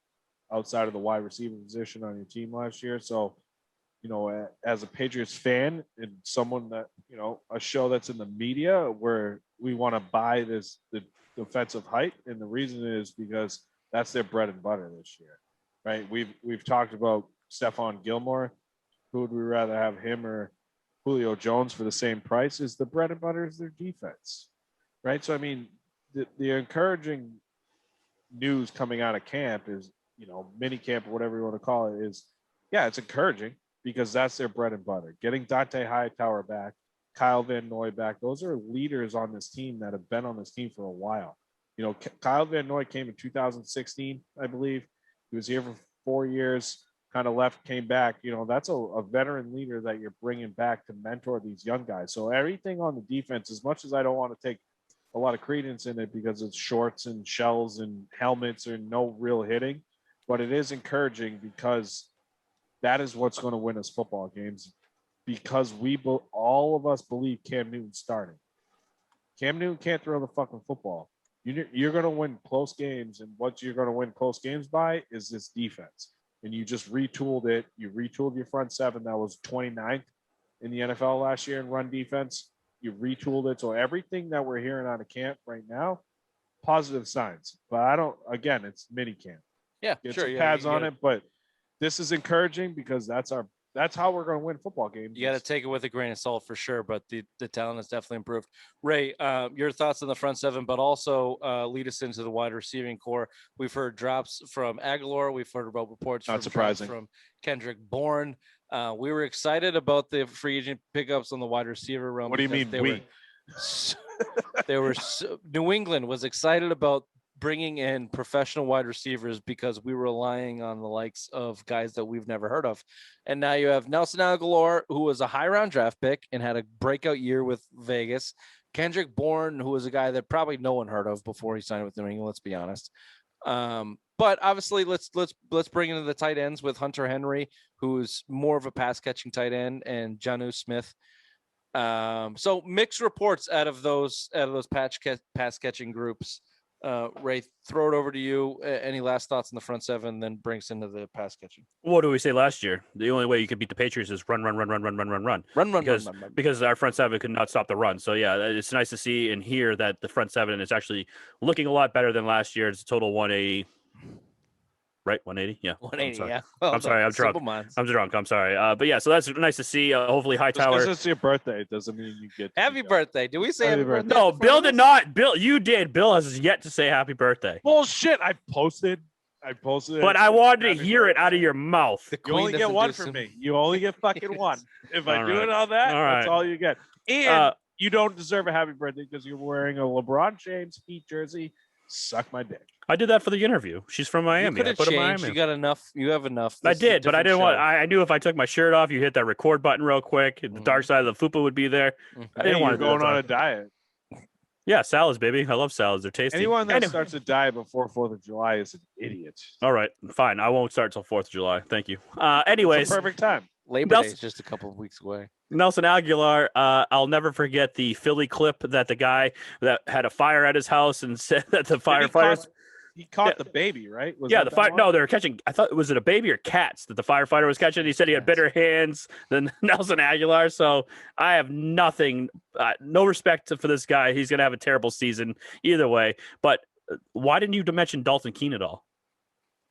outside of the wide receiver position on your team last year. So, as a Patriots fan and someone that, a show that's in the media where we want to buy the defensive hype. And the reason is because that's their bread and butter this year, right? We've talked about Stephon Gilmore. Who would we rather have, him or Julio Jones for the same price? Is the bread and butter is their defense, right? So, I mean, the encouraging news coming out of camp is, mini camp or whatever you want to call it is, yeah, it's encouraging because that's their bread and butter. Getting Dante Hightower back, Kyle Van Noy back, those are leaders on this team that have been on this team for a while. You know, Kyle Van Noy came in 2016, I believe. He was here for 4 years, kind of left, came back. You know, that's a veteran leader that you're bringing back to mentor these young guys. So everything on the defense, as much as I don't want to take a lot of credence in it because it's shorts and shells and helmets and no real hitting, but it is encouraging because that is what's going to win us football games, because all of us believe Cam Newton's starting. Cam Newton can't throw the fucking football. You're going to win close games, and what you're going to win close games by is this defense. And you just retooled it. You retooled your front seven that was 29th in the NFL last year in run defense. You retooled it. So everything that we're hearing out of camp right now, positive signs. But it's mini camp. Yeah, Get sure. some pads on it, but this is encouraging because that's how we're going to win football games. You got to take it with a grain of salt for sure, but the talent has definitely improved. Ray, your thoughts on the front seven, but also lead us into the wide receiving core. We've heard drops from Aguilar. We've heard about reports from Kendrick Bourne. We were excited about the free agent pickups on the wide receiver realm. What do you mean New England was excited about bringing in professional wide receivers because we were relying on the likes of guys that we've never heard of. And now you have Nelson Aguilar, who was a high round draft pick and had a breakout year with Vegas. Kendrick Bourne, who was a guy that probably no one heard of before he signed with New England, let's be honest. But obviously let's bring into the tight ends with Hunter Henry, who's more of a pass catching tight end, and Jonnu Smith. So mixed reports out of those pass catching groups. Ray, throw it over to you. Any last thoughts on the front seven, then brings into the pass catching. What did we say last year? The only way you could beat the Patriots is run. Because our front seven could not stop the run. So yeah, it's nice to see and hear that the front seven is actually looking a lot better than last year. It's a total 180. Right, 180. Yeah, 180. Yeah. I'm sorry. I'm drunk. I'm drunk. I'm sorry. But yeah, so that's nice to see. Hopefully, Hightower. Just because it's your birthday doesn't mean you get. Happy birthday. Do we say happy birthday? No, Bill did not. Bill, you did. Bill has yet to say happy birthday. Bullshit. I posted. But I wanted to hear it out of your mouth. You only get one from me. You only get fucking one. If I do it on that, that's all you get. And you don't deserve a happy birthday because you're wearing a LeBron James Heat jersey. Suck my dick. I did that for the interview. She's from Miami. You could have changed. You got enough. You have enough. I did, but I didn't want. I knew if I took my shirt off, you hit that record button real quick. The dark side of the fupa would be there. I didn't want to go on a diet. Yeah, salads, baby. I love salads. They're tasty. Anyone that starts a diet before 4th of July is an idiot. All right, fine. I won't start till 4th of July. Thank you. Anyways, it's a perfect time. Labor Day is just a couple of weeks away. Nelson Aguilar, I'll never forget the Philly clip that the guy that had a fire at his house and said that the firefighters. He caught the baby, right? The fire. No, they were catching. I thought, was it a baby or cats that the firefighter was catching? He said he had better hands than Nelson Aguilar. So I have nothing, no respect for this guy. He's going to have a terrible season either way. But why didn't you mention Dalton Keene at all?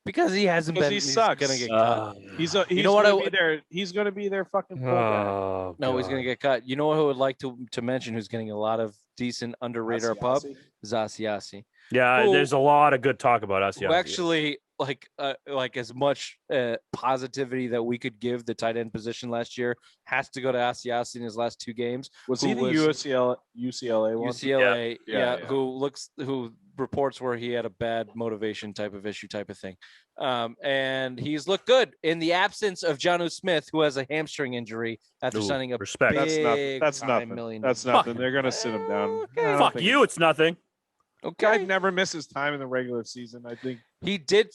Because he hasn't been. He sucks. He's gonna get cut. He's gonna be there. He's gonna be their fucking. No, he's gonna get cut. You know what? Who would like to mention? Who's getting a lot of decent under radar pub? Asiasi. Yeah, there's a lot of good talk about Asiasi. Who actually like as much positivity that we could give the tight end position last year has to go to Asiasi in his last 2 games. Was he the UCLA one? UCLA, yeah. Who reports where he had a bad motivation type of thing. And he's looked good in the absence of Jonnu Smith, who has a hamstring injury after signing a respect. That's nothing. That's nothing. They're gonna sit him down. Okay. Fuck you. It's nothing. Okay. Guy never misses time in the regular season. I think he did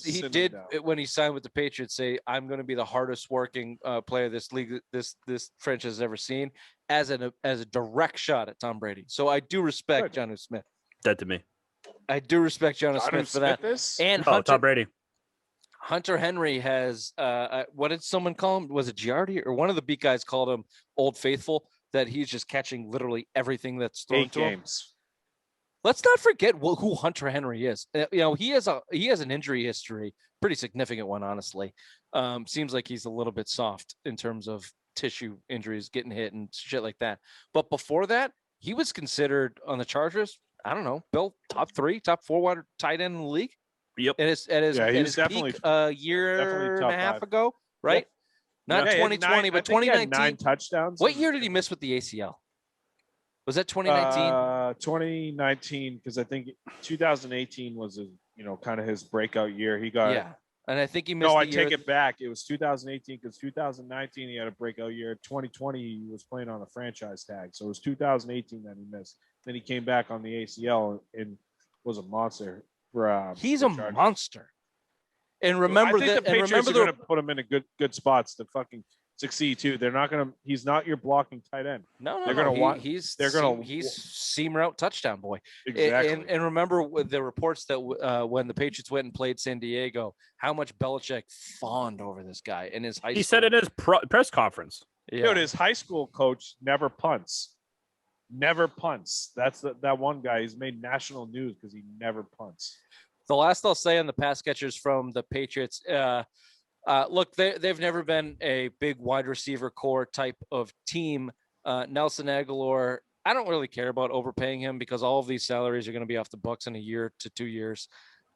when he signed with the Patriots say, I'm going to be the hardest working player this league, this franchise has ever seen, as a direct shot at Tom Brady. So I do respect Jonnu Smith. Dead to me. I do respect Jonnu Smith for that. And Tom Brady. Hunter Henry has what did someone call him? Was it Giardi or one of the beat guys called him Old Faithful? That he's just catching literally everything that's thrown to him. Let's not forget who Hunter Henry is. He has an injury history, pretty significant one, honestly. Seems like he's a little bit soft in terms of tissue injuries, getting hit and shit like that. But before that, he was considered on the Chargers. I don't know, Bill, top 3, top 4 wide tight end in the league. Yep. At his peak a year and a half ago, right? Not Yeah, he had 2020, but I think he had 2019. 9 touchdowns. What year did he miss with the ACL? Was that 2019? 2019, because I think 2018 was kind of his breakout year. He got Yeah. And I think he missed No, the I year. take it back. It was 2018 because 2019 he had a breakout year. 2020 he was playing on a franchise tag, so it was 2018 that he missed. Then he came back on the ACL and was a monster. He's the a Chargers. monster. And remember I think that. the And Patriots remember are going to put him in a good spots to fucking succeed too. They're not going to. He's not your blocking tight end. they're gonna want- He's they're gonna- he's seam route touchdown boy. Exactly. And remember with the reports that when the Patriots went and played San Diego, how much Belichick fawned over this guy in his high school. He said in his press conference. Yeah. Dude, his high school coach never punts. Never punts. That's that one guy. He's made national news because he never punts. The last I'll say on the pass catchers from the Patriots, look, they've never been a big wide receiver core type of team. Nelson Aguilar, I don't really care about overpaying him because all of these salaries are going to be off the books in a year to 2 years.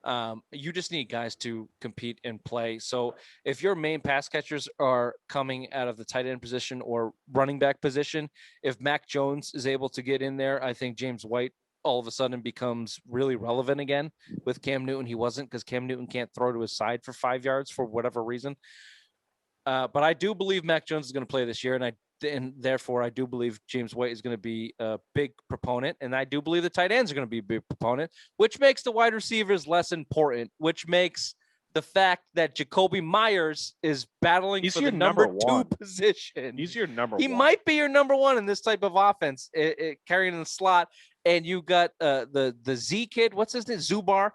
You just need guys to compete and play. So if your main pass catchers are coming out of the tight end position or running back position, if Mac Jones is able to get in there, I think James White all of a sudden becomes really relevant again. With Cam Newton, he wasn't because Cam Newton can't throw to his side for 5 yards for whatever reason. But I do believe Mac Jones is going to play this year, and therefore I do believe James White is going to be a big proponent, and I do believe the tight ends are going to be a big proponent, which makes the wide receivers less important, which makes the fact that Jacoby Myers is battling for the number 2 position. He's your number He one. might be your number 1 in this type of offense, carrying in the slot. And you got the Z kid, what's his name? Zubar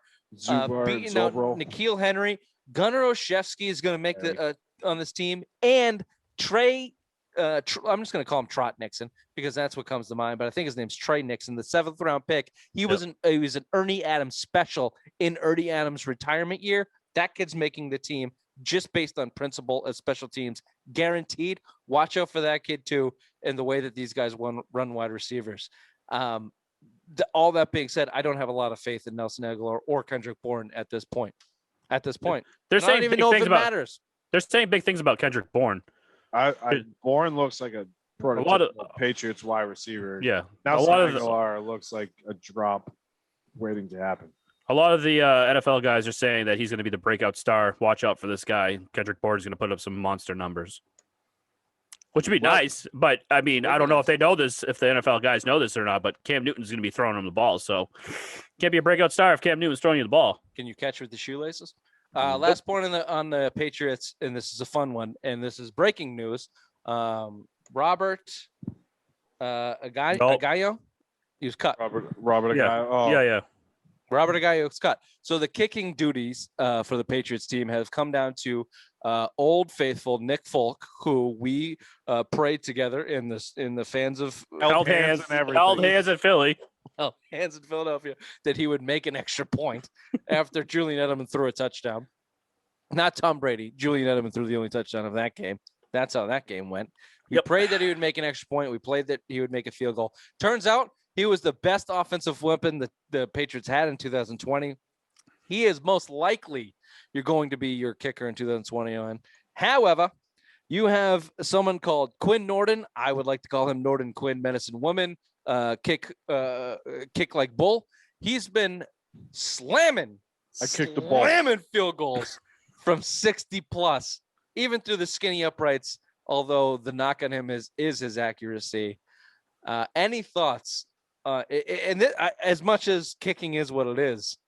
beating out N'Keal Henry. Gunnar Olszewski is going to make the on this team, and Trey. I'm just going to call him Trot Nixon because that's what comes to mind. But I think his name's Trey Nixon, the 7th round pick. He was an Ernie Adams special in Ernie Adams' retirement year. That kid's making the team just based on principle of special teams, guaranteed. Watch out for that kid too, and the way that these guys run wide receivers. All that being said, I don't have a lot of faith in Nelson Aguilar or Kendrick Bourne at this point. They're saying I don't even know if it matters. They're saying big things about Kendrick Bourne. Bourne looks like a prototypical Patriots wide receiver. Yeah, Nelson Aguilar looks like a drop waiting to happen. A lot of the NFL guys are saying that he's going to be the breakout star. Watch out for this guy. Kendrick Bourne is going to put up some monster numbers, which would be nice. But I mean, I don't know if they know this, if the NFL guys know this or not. But Cam Newton's going to be throwing him the ball, so can't be a breakout star if Cam Newton's throwing you the ball. Can you catch with the shoelaces? Last point on the Patriots, and this is a fun one, and this is breaking news. Robert Aguayo, he was cut. Robert Aguayo. Oh. Yeah. Robert Aguayo was cut. So the kicking duties for the Patriots team have come down to old faithful Nick Folk, who we prayed together in the fans of held hands in Philly. Oh, hands in Philadelphia, that he would make an extra point after Julian Edelman threw a touchdown. Not Tom Brady. Julian Edelman threw the only touchdown of that game. That's how that game went. We prayed that he would make an extra point. We played that he would make a field goal. Turns out he was the best offensive weapon that the Patriots had in 2020. He is most likely you're going to be your kicker in 2021. However, you have someone called Quinn Nordin. I would like to call him Nordin Quinn, Medicine Woman. Kick like bull. He's been slamming field goals from 60 plus, even through the skinny uprights. Although the knock on him is his accuracy. Any thoughts? As much as kicking is what it is,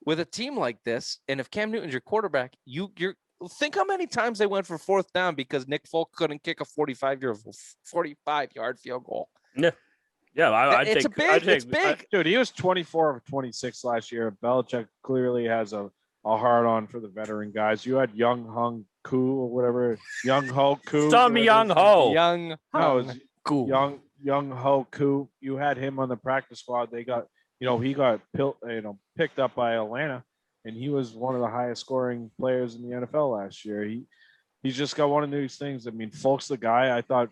with a team like this, and if Cam Newton's your quarterback, you're think how many times they went for 4th down because Nick Folk couldn't kick a 45-yard field goal. Yeah, it's big. Dude, he was 24 of 26 last year. Belichick clearly has a hard on for the veteran guys. You had Young Hung Koo or whatever. Young Ho Koo. Young Ho Koo. You had him on the practice squad. They got, he got picked up by Atlanta, and he was one of the highest scoring players in the NFL last year. He's just got one of these things. I mean, Folk's the guy. I thought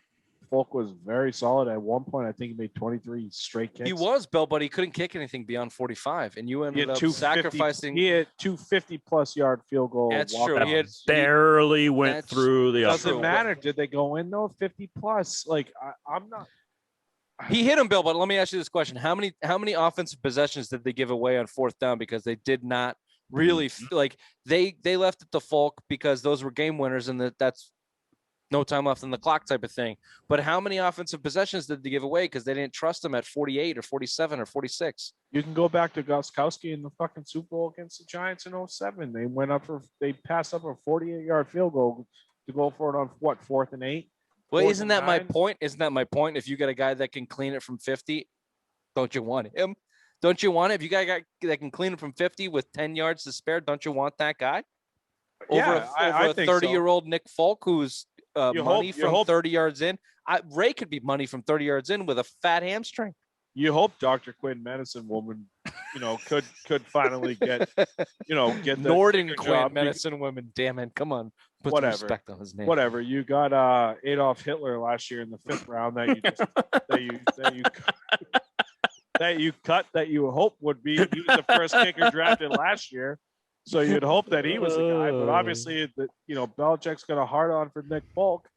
Folk was very solid at one point. I think he made 23 straight kicks. He was, Bill, but he couldn't kick anything beyond 45, and you ended up sacrificing. He had 250-plus yard field goal. That's true. He had barely went through the. Doesn't matter. Did they go in though? 50-plus. Like I'm not. He hit him, Bill. But let me ask you this question: How many offensive possessions did they give away on fourth down because they did not really like they left it to Folk because those were game winners and that's no time left in the clock type of thing. But how many offensive possessions did they give away because they didn't trust him at 48 or 47 or 46? You can go back to Gostkowski in the fucking Super Bowl against the Giants in 07. They passed up a 48-yard field goal to go for it on what, 4th and 8? Well, isn't that my point? Isn't that my point? If you got a guy that can clean it from 50, don't you want him? Don't you want it? If you got a guy that can clean it from 50 with 10 yards to spare, don't you want that guy? Over a 30-year-old Nick Folk who's money from 30 yards in. Ray could be money from 30 yards in with a fat hamstring. You hope Dr. Quinn, medicine woman, could finally get the Norton Quinn, medicine woman. Damn it, come on, put some respect on his name. Whatever. You got Adolf Hitler last year in the 5th round that you hope would be. He was the first kicker drafted last year, so you'd hope that he was the guy. But obviously, Belichick's got a hard on for Nick Folk.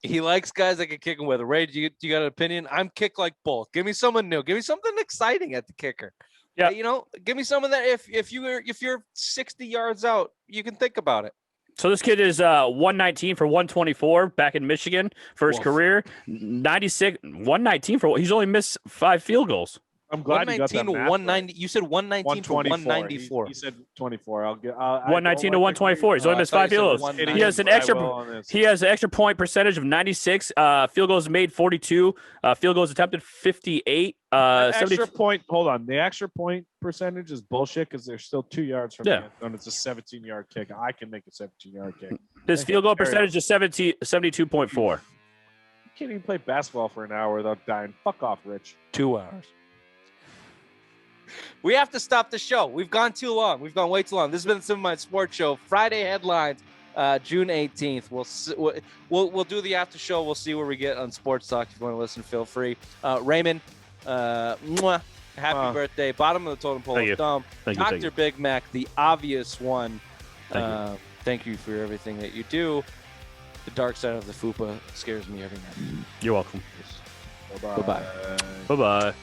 He likes guys that can kick him with. Ray, do you got an opinion? I'm kick like Bulk. Give me someone new. Give me something exciting at the kicker. Yeah, give me some of that. If you're 60 yards out, you can think about it. So this kid is 119 for 124 back in Michigan for his career. 119 for he's only missed 5 field goals. I'm glad you got that math 190. Right. You said 119 to 194. He said 24. 119 to 124. He's only missed 5 field goals. He has an extra. He has an extra point percentage of 96. Field goals made 42. Field goals attempted 58. Extra point. Hold on. The extra point percentage is bullshit because they're still 2 yards from the end zone. It's a 17-yard kick. I can make a 17-yard kick. His field goal percentage is 72.4. You can't even play basketball for an hour without dying. Fuck off, Rich. 2 hours. We have to stop the show. We've gone too long. We've gone way too long. This has been the Simple Mind Sports Show. Friday headlines, June 18th. We'll do the after show. We'll see where we get on Sports Talk. If you want to listen, feel free. Raymond, happy birthday. Bottom of the totem pole of Dumb. Dr. Big Mac, the obvious one. Thank you for everything that you do. The dark side of the FUPA scares me every night. You're welcome. Bye-bye. Bye-bye. Bye-bye.